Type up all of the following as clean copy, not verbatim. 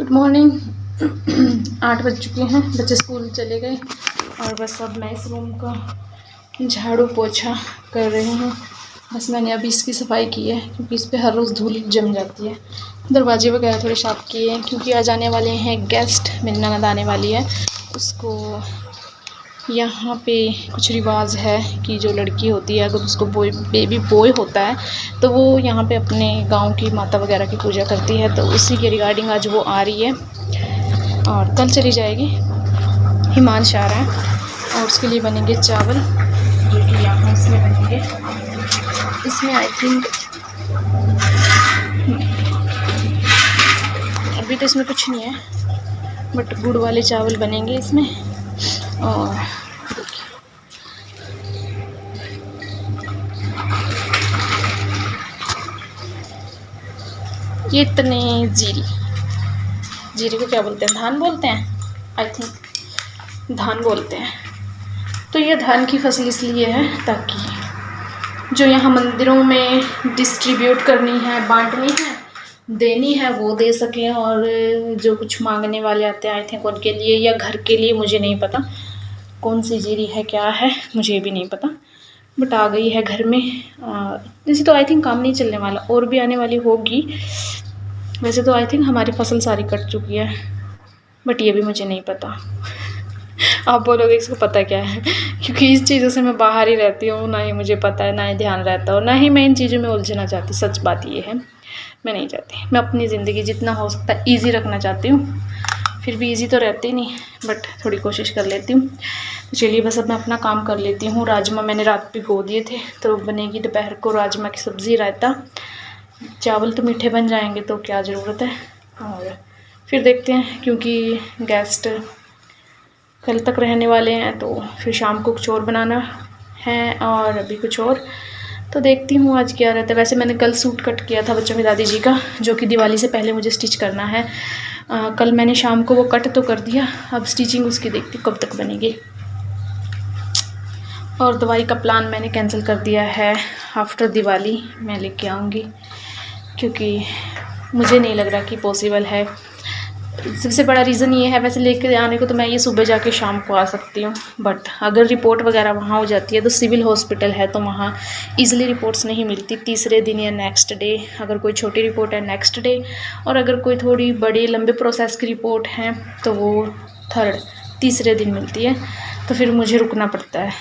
Good morning. 8 बज चुके हैं, बच्चे स्कूल चले गए और बस अब मैं इस रूम का झाड़ू पोछा कर रही हूँ। बस मैंने अभी इसकी सफाई की है क्योंकि इस पर हर रोज़ धूल जम जाती है। दरवाजे वगैरह थोड़े साफ़ किए हैं क्योंकि आज आने वाले हैं गेस्ट। मेरी ननद आने वाली है, उसको यहाँ पे कुछ रिवाज है कि जो लड़की होती है अगर उसको बेबी बॉय होता है तो वो यहाँ पे अपने गांव की माता वगैरह की पूजा करती है। तो उसी के रिगार्डिंग आज वो आ रही है और कल चली जाएगी। हिमांश आ रहा है और उसके लिए बनेंगे चावल जो कि यहाँ इसमें बनेंगे। इसमें आई थिंक अभी तो इसमें कुछ नहीं है बट गुड़ वाले चावल बनेंगे इसमें। और ये इतने जीरे को क्या बोलते हैं, धान बोलते हैं, आई थिंक धान बोलते हैं। तो ये धान की फसल इसलिए है ताकि जो यहाँ मंदिरों में डिस्ट्रीब्यूट करनी है, बांटनी है, देनी है वो दे सकें। और जो कुछ मांगने वाले आते हैं आई थिंक उनके लिए या घर के लिए, मुझे नहीं पता कौन सी जीरी है क्या है, मुझे भी नहीं पता बट आ गई है घर में। जैसे तो आई थिंक काम नहीं चलने वाला, और भी आने वाली होगी। वैसे तो आई थिंक हमारी फसल सारी कट चुकी है बट ये भी मुझे नहीं पता। आप बोलोगे इसको पता क्या है, क्योंकि इस चीज़ों से मैं बाहर ही रहती हूँ, ना ही मुझे पता है, ना ही ध्यान रहता और ना ही मैं इन चीज़ों में उलझना चाहती। सच बात ये है, मैं नहीं चाहती। मैं अपनी ज़िंदगी जितना हो सकता है ईजी रखना चाहती हूँ। फिर भी ईजी तो रहती नहीं बट थोड़ी कोशिश कर लेती हूँ। तो चलिए बस अब मैं अपना काम कर लेती हूँ। राजमा मैंने रात भिगो दिए थे तो बनेगी दोपहर को राजमा की सब्ज़ी, रायता। चावल तो मीठे बन जाएंगे तो क्या ज़रूरत है। और फिर देखते हैं क्योंकि गेस्ट कल तक रहने वाले हैं तो फिर शाम को कुछ और बनाना है और अभी कुछ और। तो देखती हूँ आज क्या रहता है। वैसे मैंने कल सूट कट किया था बच्चों की दादी जी का, जो कि दिवाली से पहले मुझे स्टिच करना है। कल मैंने शाम को वो कट तो कर दिया, अब स्टिचिंग उसकी देखती कब तक बनेगी। और दवाई का प्लान मैंने कैंसिल कर दिया है, आफ्टर दिवाली मैं लेके आऊँगी क्योंकि मुझे नहीं लग रहा कि पॉसिबल है। सबसे बड़ा रीज़न ये है, वैसे लेके आने को तो मैं ये सुबह जाके शाम को आ सकती हूँ बट अगर रिपोर्ट वगैरह वहाँ हो जाती है तो सिविल हॉस्पिटल है तो वहाँ ईज़िली रिपोर्ट्स नहीं मिलती। तीसरे दिन या नेक्स्ट डे, अगर कोई छोटी रिपोर्ट है नेक्स्ट डे, और अगर कोई थोड़ी बड़ी लंबे प्रोसेस की रिपोर्ट है तो वो तीसरे दिन मिलती है। तो फिर मुझे रुकना पड़ता है।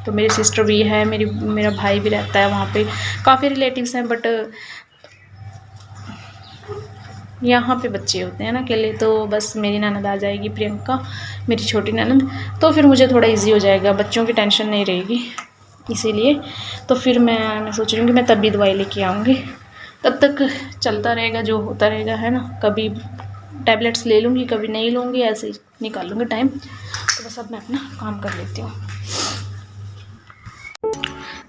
तो मेरी सिस्टर भी है, मेरा भाई भी रहता है वहाँ पे, काफ़ी रिलेटिव्स हैं बट यहाँ पे बच्चे होते हैं ना अकेले। तो बस मेरी ननद आ जाएगी, प्रियंका मेरी छोटी ननद, तो फिर मुझे थोड़ा इजी हो जाएगा, बच्चों की टेंशन नहीं रहेगी। इसीलिए तो फिर मैं सोच रही हूँ कि मैं तब भी दवाई लेके आऊँगी, तब तक चलता रहेगा जो होता रहेगा, है ना। कभी टैबलेट्स ले लूँगी, कभी नहीं लूँगी, ऐसे ही निकाल लूँगी टाइम। तो बस अब मैं अपना काम कर लेती हूँ।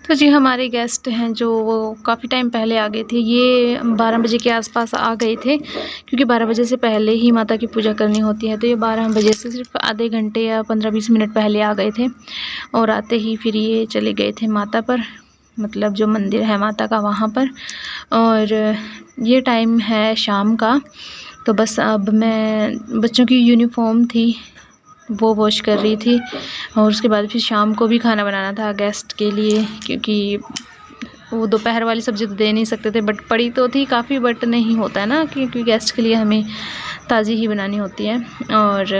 तो जी हमारे गेस्ट हैं जो वो काफ़ी टाइम पहले आ गए थे। ये 12 बजे के आसपास आ गए थे क्योंकि 12 बजे से पहले ही माता की पूजा करनी होती है। तो ये 12 बजे से सिर्फ आधे घंटे या 15-20 मिनट पहले आ गए थे और आते ही फिर ये चले गए थे माता पर, मतलब जो मंदिर है माता का वहाँ पर। और ये टाइम है शाम का। तो बस अब मैं बच्चों की यूनिफॉर्म थी वो वॉश कर रही थी और उसके बाद फिर शाम को भी खाना बनाना था गेस्ट के लिए, क्योंकि वो दोपहर वाली सब्ज़ी तो दे नहीं सकते थे बट पड़ी तो थी काफ़ी, बट नहीं होता है ना क्योंकि गेस्ट के लिए हमें ताज़ी ही बनानी होती है। और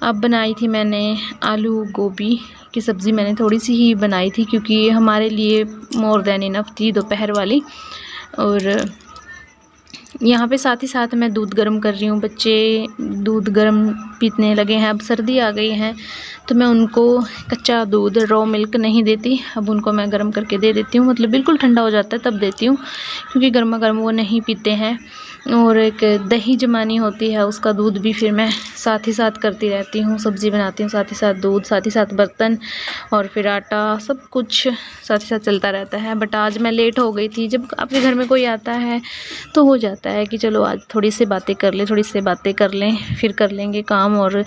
अब बनाई थी मैंने आलू गोभी की सब्ज़ी, मैंने थोड़ी सी ही बनाई थी क्योंकि हमारे लिए मोर देन इनफ थी दोपहर वाली। और यहाँ पे साथ ही साथ मैं दूध गर्म कर रही हूँ। बच्चे दूध गर्म पीने लगे हैं, अब सर्दी आ गई है तो मैं उनको कच्चा दूध रॉ मिल्क नहीं देती, अब उनको मैं गर्म करके दे देती हूँ। मतलब बिल्कुल ठंडा हो जाता है तब देती हूँ क्योंकि गर्मा गर्म वो नहीं पीते हैं। और एक दही जमानी होती है, उसका दूध भी फिर मैं साथ ही साथ करती रहती हूँ। सब्ज़ी बनाती हूँ साथ ही साथ दूध, साथ ही साथ बर्तन और फिर आटा, सब कुछ साथ ही साथ चलता रहता है। बट आज मैं लेट हो गई थी। जब आपके घर में कोई आता है तो हो जाता है कि चलो आज थोड़ी सी बातें कर लें, थोड़ी सी बातें कर लें, फिर कर लेंगे काम। और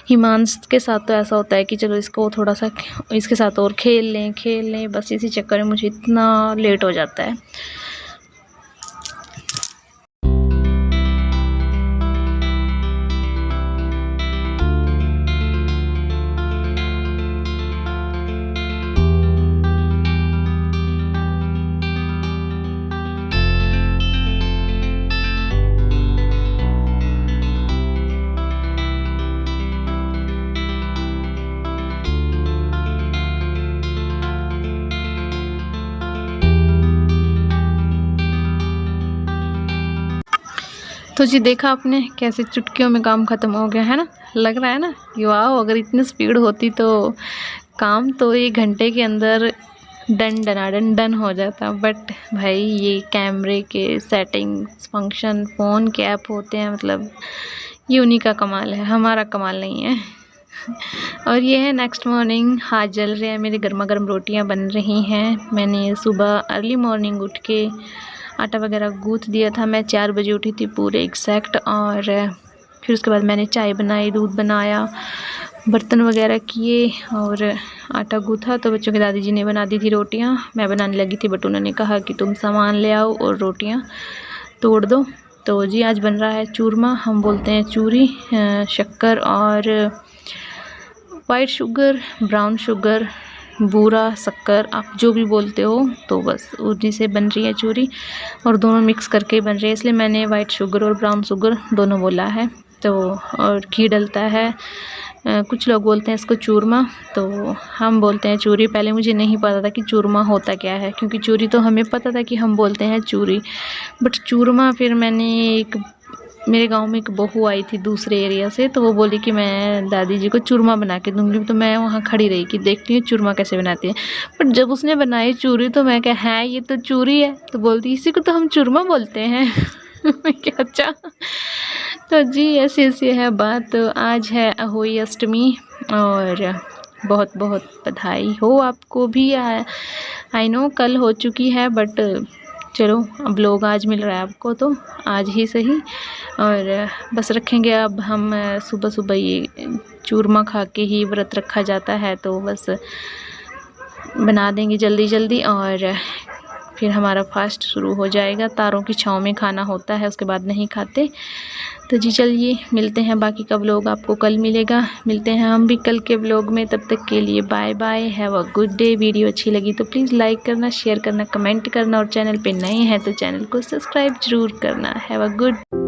हिमांश के साथ तो ऐसा होता है कि चलो इसको थोड़ा सा इसके साथ और खेल लें, बस इसी चक्कर में मुझे इतना लेट हो जाता है। तो जी देखा आपने कैसे चुटकियों में काम ख़त्म हो गया है ना। लग रहा है ना कि वाह, अगर इतनी स्पीड होती तो काम तो 1 घंटे के अंदर डन डनाडन डन हो जाता। बट भाई ये कैमरे के सेटिंग्स फंक्शन फ़ोन के ऐप होते हैं, मतलब ये उन्हीं का कमाल है, हमारा कमाल नहीं है। और ये है नेक्स्ट मॉर्निंग, हाथ जल रहे हैं, मेरे गर्मा गर्म रोटियां बन रही हैं। मैंने सुबह अर्ली मॉर्निंग उठ के आटा वगैरह गूँथ दिया था। मैं 4 बजे उठी थी पूरे एग्जैक्ट। और फिर उसके बाद मैंने चाय बनाई, दूध बनाया, बर्तन वगैरह किए और आटा गूँथा। तो बच्चों की दादी जी ने बना दी थी रोटियां, मैं बनाने लगी थी, बट उन्होंने कहा कि तुम सामान ले आओ और रोटियां तोड़ दो। तो जी आज बन रहा है चूरमा, हम बोलते हैं चूरी, शक्कर और वाइट शुगर, ब्राउन शुगर, बूरा शक्कर, आप जो भी बोलते हो, तो बस उन्हीं से बन रही है चूरी। और दोनों मिक्स करके ही बन रही है, इसलिए मैंने वाइट शुगर और ब्राउन शुगर दोनों बोला है। तो और घी डलता है, कुछ लोग बोलते हैं इसको चूरमा, तो हम बोलते हैं चूरी। पहले मुझे नहीं पता था कि चूरमा होता क्या है, क्योंकि चूरी तो हमें पता था कि हम बोलते हैं चूरी, बट चूरमा फिर मैंने मेरे गांव में एक बहू आई थी दूसरे एरिया से, तो वो बोली कि मैं दादी जी को चूरमा बना के दूंगी। तो मैं वहाँ खड़ी रही कि देखती हूँ चूरमा कैसे बनाती है। बट जब उसने बनाई चूरी तो मैं क्या है, ये तो चूरी है। तो बोलती इसी को तो हम चूरमा बोलते हैं। मैं क्या अच्छा। तो जी ऐसी है बात। तो आज है अहोई अष्टमी और बहुत बहुत बधाई हो आपको भी। आई नो कल हो चुकी है, बट चलो अब लोग आज मिल रहा है आपको, तो आज ही सही। और बस रखेंगे अब हम सुबह सुबह ये चूरमा खा के ही व्रत रखा जाता है, तो बस बना देंगे जल्दी जल्दी और फिर हमारा फास्ट शुरू हो जाएगा। तारों की छाँव में खाना होता है, उसके बाद नहीं खाते। तो जी चलिए मिलते हैं, बाकी का व्लॉग आपको कल मिलेगा। मिलते हैं हम भी कल के व्लॉग में, तब तक के लिए bye bye, have a good day. Video अच्छी लगी तो प्लीज़ लाइक करना, शेयर करना, कमेंट करना और चैनल पे नए हैं तो चैनल को सब्सक्राइब ज़रूर करना। Have a good